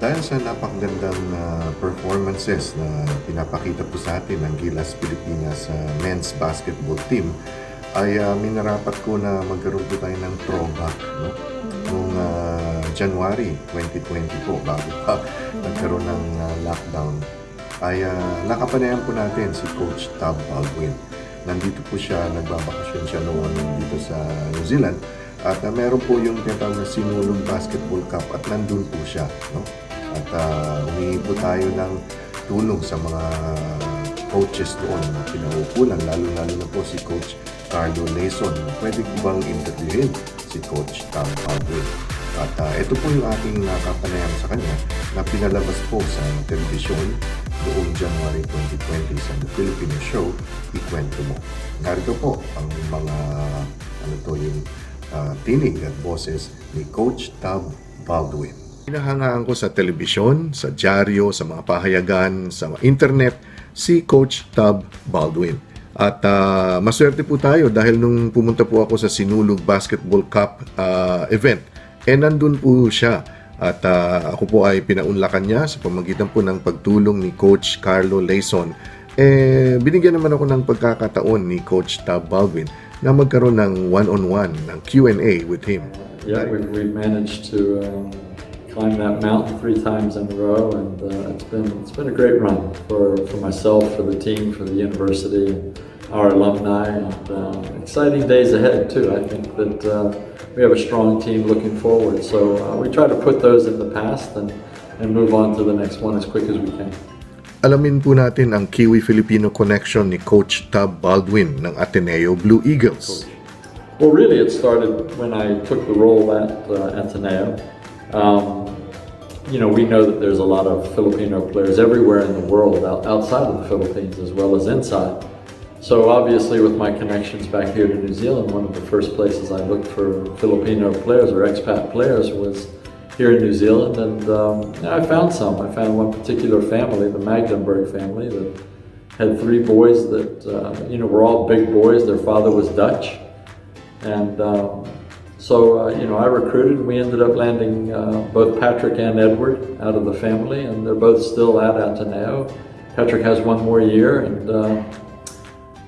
Dahil sa napakagandang performances na pinapakita po sa atin ng Gilas Pilipinas men's basketball team, ay minarapat ko na magkaroon po tayo ng throwback, no? Noong January 2020 po, bago pa nagkaroon ng lockdown, ay nakapanayan po natin si Coach Tab Baldwin. Nandito po siya, nagbabakasyon siya noon dito sa New Zealand. At meron po yung tinatawag na Sinulong Basketball Cup at nandun po siya, no? At humingi po tayo ng tulong sa mga coaches doon na pinaukulan, lalo-lalo na po si Coach Carlo Leson. Pwede ko bang interviewin si Coach Tam Baldwin? At ito po yung aking nakapanayam sa kanya na pinalabas po sa telebisyon noong January 2020 sa The Philippine Show, Ikwento Mo. Narito po ang mga yung tinig at boses ni Coach Tab Baldwin. Hinahangaan ko sa telebisyon, sa dyaryo, sa mga pahayagan, sa internet, si Coach Tab Baldwin. At maswerte po tayo dahil nung pumunta po ako sa Sinulog Basketball Cup event, nandun po siya. At ako po ay pinaunlakan niya sa pamagitan po ng pagtulong ni Coach Carlo Leson. Binigyan naman ako ng pagkakataon ni Coach Tab Baldwin na magkaroon ng one-on-one, ng Q&A with him. Yeah, we've managed to climb that mountain 3 times in a row, and it's been a great run for myself, for the team, for the university, our alumni, and exciting days ahead too. I think that we have a strong team looking forward, so we try to put those in the past and move on to the next one as quick as we can. Alamin po natin ang Kiwi-Filipino connection ni Coach Tab Baldwin ng Ateneo Blue Eagles. Well, really it started when I took the role at Ateneo. You know, we know that there's a lot of Filipino players everywhere in the world, outside of the Philippines as well as inside. So obviously with my connections back here to New Zealand, one of the first places I looked for Filipino players or expat players was here in New Zealand, and I found some. I found one particular family, the Magdenburg family, that had 3 boys that, you know, were all big boys. Their father was Dutch. And you know, I recruited, and we ended up landing both Patrick and Edward out of the family, and they're both still at Ateneo. Patrick has 1 more year,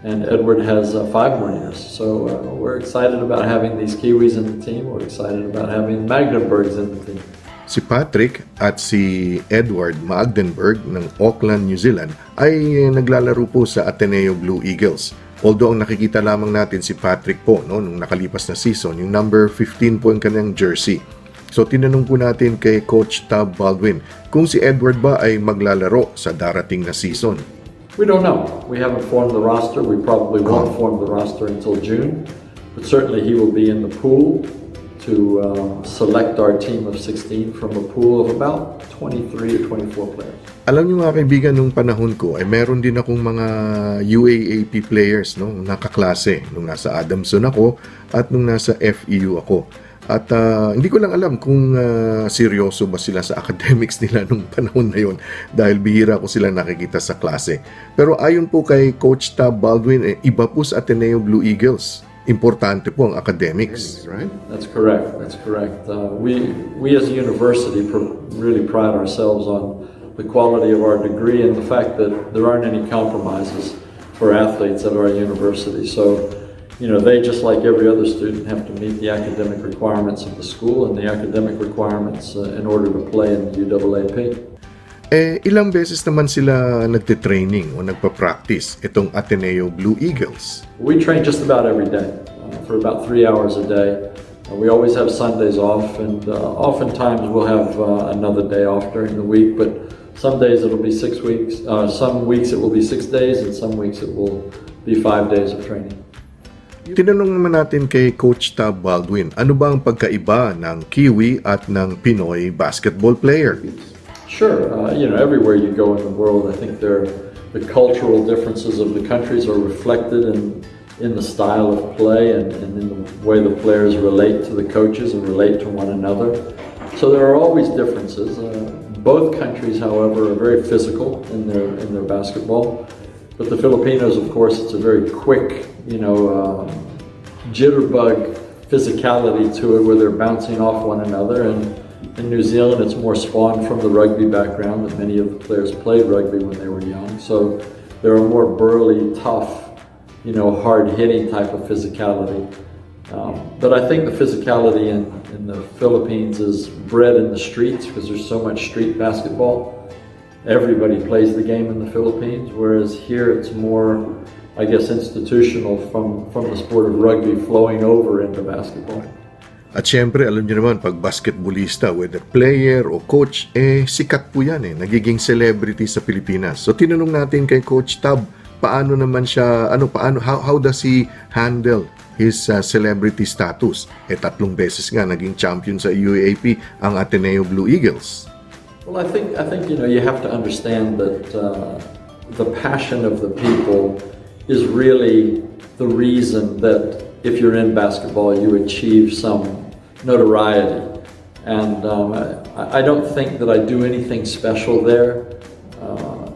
and Edward has 5 more years. So we're excited about having these Kiwis in the team. We're excited about having Magdeburgs in the team. Si Patrick at si Edward Magdenburg ng Auckland, New Zealand ay naglalaro po sa Ateneo Blue Eagles. Although ang nakikita lamang natin si Patrick po nung nakalipas na season, yung number 15 po ang kanyang jersey. So tinanong po natin kay Coach Tab Baldwin kung si Edward ba ay maglalaro sa darating na season. We don't know. We haven't formed the roster. We probably won't form the roster until June. But certainly he will be in the pool to select our team of 16 from a pool of about 23 or 24 players. Alam niyo mga kaibigan, nung panahon ko ay meron din akong mga UAAP players, no, nakaklase nung nasa Adamson ako at nung nasa FEU ako. At hindi ko lang alam kung seryoso ba sila sa academics nila nung panahon na yon dahil bihira ko sila nakikita sa klase. Pero ayon po kay Coach Tab Baldwin, iba po sa Ateneo Blue Eagles. Importante po ang academics, right? That's correct. That's correct. We as a university really pride ourselves on the quality of our degree and the fact that there aren't any compromises for athletes at our university. So, you know, they, just like every other student, have to meet the academic requirements of the school and the academic requirements in order to play in the UAAP. Ilang beses naman sila nagte-training o nagpa-practice itong Ateneo Blue Eagles? We train just about every day, for about 3 hours a day. We always have Sundays off, and oftentimes we'll have another day off during the week, but some days it'll be 6 weeks, some weeks it will be 6 days, and some weeks it will be 5 days of training. Tinanong naman natin kay Coach Tab Baldwin, ano ba ang pagkaiba ng Kiwi at ng Pinoy basketball player? Sure, you know, everywhere you go in the world, I think the cultural differences of the countries are reflected in the style of play and in the way the players relate to the coaches and relate to one another. So there are always differences. Both countries, however, are very physical in their basketball. But the Filipinos, of course, it's a very quick, you know, jitterbug physicality to it, where they're bouncing off one another, and in New Zealand, it's more spawned from the rugby background, that many of the players played rugby when they were young. So there are more burly, tough, hard-hitting type of physicality. But I think the physicality in the Philippines is bred in the streets because there's so much street basketball. Everybody plays the game in the Philippines, whereas here it's more, I guess, institutional from the sport of rugby flowing over into basketball. At syempre, alam niyo naman, pag basketballista, whether player o coach, sikat po yan nagiging celebrity sa Pilipinas. So tinanong natin kay Coach Tab, paano naman siya, how does he handle his celebrity status? 3 beses nga naging champion sa UAAP ang Ateneo Blue Eagles. Well, I think you have to understand that the passion of the people is really the reason that if you're in basketball, you achieve some notoriety. And I don't think that I do anything special there.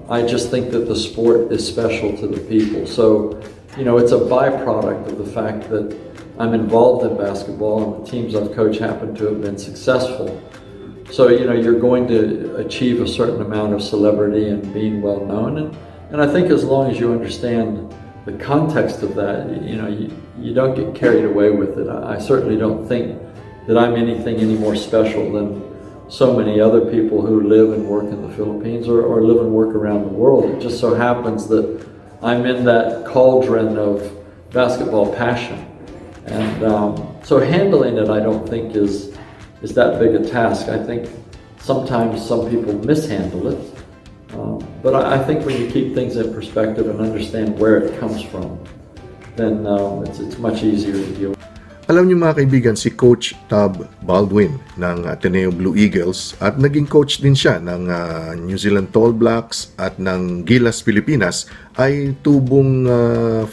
I just think that the sport is special to the people. So, it's a byproduct of the fact that I'm involved in basketball and the teams I've coached happen to have been successful. So, you're going to achieve a certain amount of celebrity and being well known. And I think as long as you understand the context of that, you don't get carried away with it. I certainly don't think that I'm anything any more special than so many other people who live and work in the Philippines or live and work around the world. It just so happens that I'm in that cauldron of basketball passion. And so handling it, I don't think is that big a task. I think sometimes some people mishandle it. But I think when you keep things in perspective and understand where it comes from, then it's much easier to deal with. Alam niyo mga kaibigan, si Coach Tab Baldwin ng Ateneo Blue Eagles at naging coach din siya ng New Zealand Tall Blacks at ng Gilas Pilipinas ay tubong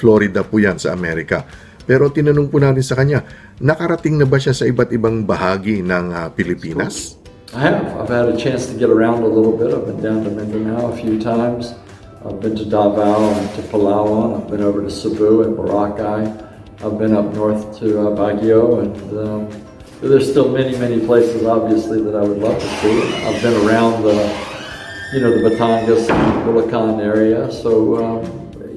Florida po yan sa Amerika. Pero tinanong po natin sa kanya, nakarating na ba siya sa iba't ibang bahagi ng Pilipinas? I have. I've had a chance to get around a little bit. I've been down to Mindanao a few times. I've been to Davao and to Palawan. I've been over to Cebu and Boracay. I've been up north to Baguio, and there's still many places, obviously, that I would love to see. I've been around the Batangas and Bulacan area, so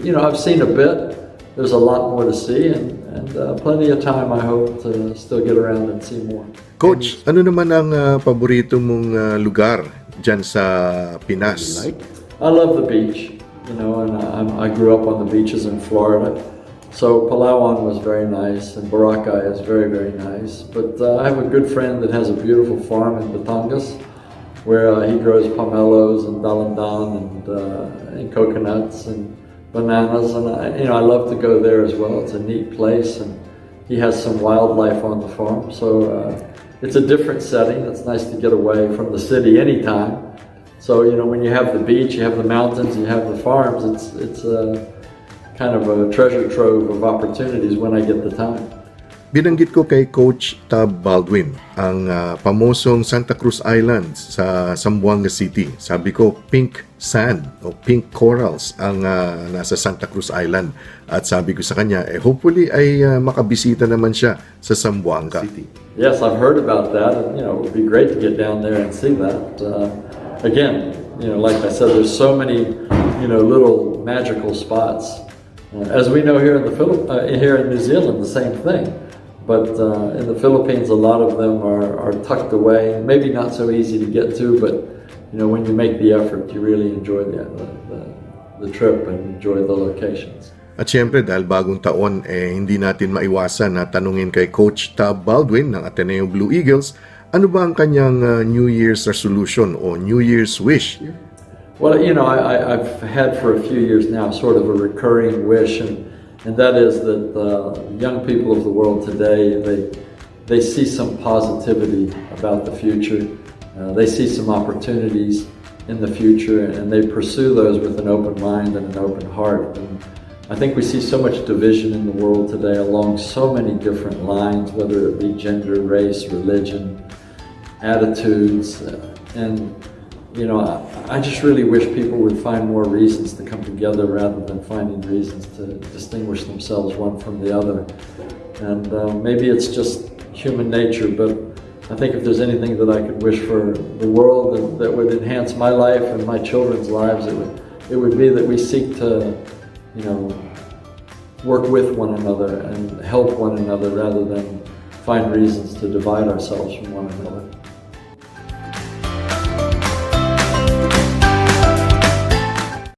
I've seen a bit. There's a lot more to see, and plenty of time, I hope, to still get around and see more. Coach, ano naman ang paborito mong lugar dyan sa Pinas? I love the beach, and I grew up on the beaches in Florida. So Palawan was very nice, and Boracay is very nice. But I have a good friend that has a beautiful farm in Batangas, where he grows pomelos and dalandan and coconuts and bananas, and I love to go there as well. It's a neat place, and he has some wildlife on the farm. So it's a different setting. It's nice to get away from the city anytime. So when you have the beach, you have the mountains, you have the farms. It's kind of a treasure trove of opportunities when I get the time. Binanggit ko kay Coach Tab Baldwin ang pamosong Santa Cruz Islands sa Zamboanga City. Sabi ko, pink sand o pink corals ang nasa Santa Cruz Island. At sabi ko sa kanya, hopefully ay makabisita naman siya sa Zamboanga City. Yes, I've heard about that, and it would be great to get down there and see that. Again, like I said, there's so many little magical spots. As we know here in here in New Zealand, the same thing. But in the Philippines, a lot of them are tucked away. Maybe not so easy to get to, but when you make the effort, you really enjoy the trip and enjoy the locations. At syempre, dahil bagong taon, hindi natin maiwasan na tanungin kay Coach Tab Baldwin ng Ateneo Blue Eagles, ano ba ang kanyang New Year's resolution o New Year's wish? Well, I've had for a few years now sort of a recurring wish, and that is that young people of the world today, they see some positivity about the future. They see some opportunities in the future, and they pursue those with an open mind and an open heart. And I think we see so much division in the world today along so many different lines, whether it be gender, race, religion, attitudes, and I just really wish people would find more reasons to come together rather than finding reasons to distinguish themselves one from the other. And maybe it's just human nature, but I think if there's anything that I could wish for the world that would enhance my life and my children's lives, it would be that we seek to, you know, work with one another and help one another rather than find reasons to divide ourselves from one another.